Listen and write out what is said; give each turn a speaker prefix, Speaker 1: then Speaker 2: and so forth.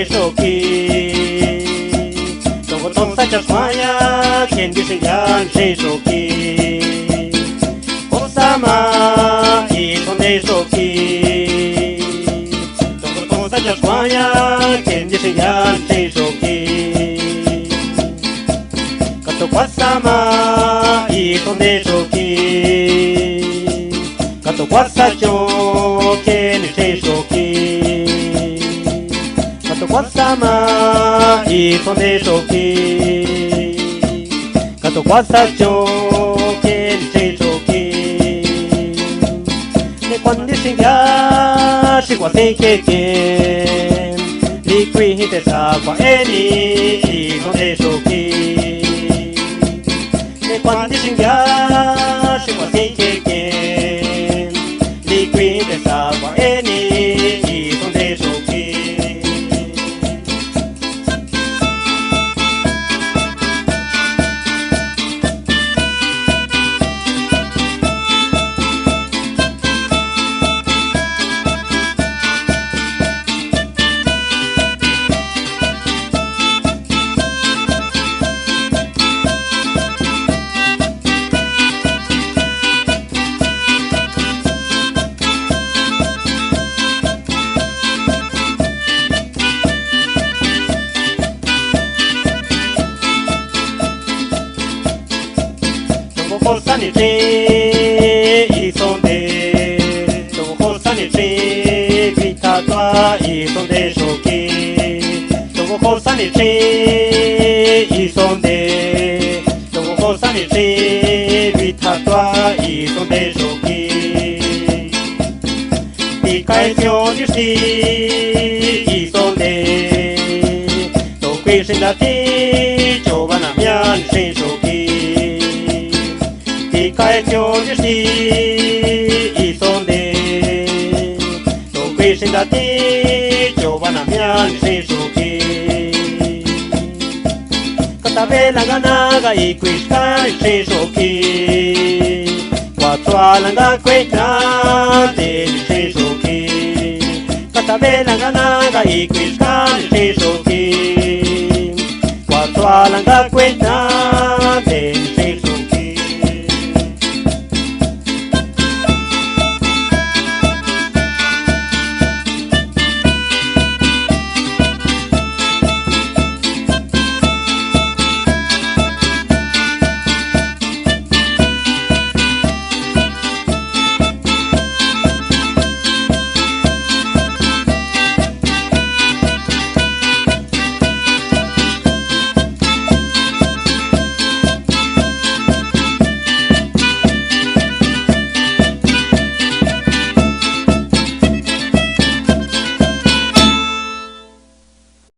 Speaker 1: Shesoki Tongotong sacha swaya Kendi singyan Shesoki Osama Itonde Soki Tongotong sacha swaya Kendi singyan Shesoki Katokwasama Itonde Soki Katokwasa Ken Shesoki Katokwasama Itonde Soki Katokwasa Ken Shesoki Ne kwandi singya Shikwa seikeken Likwi hite sakwa eni Itonde Soki Ne kwandi singya Shikwa seikeken Likwi hite sakwa eni Itonde Soki Kosani tre isonde Togo kosani tre Vitatwa isonde shoki Togo kosani tre isonde Togo kosani tre Vitatwa isonde shoki Ikae kyoni shi isonde Tokwi shindati Chobana myan shin shoki Ikae kyoni shi isonde Tokwi shindati Chobana myan shin shoki Katabela ganaga ikwishka shin shoki Watsualanga kwekna Deli shin shoki Katabela ganaga ikwishka shin shoki Watsualanga kwekna Deli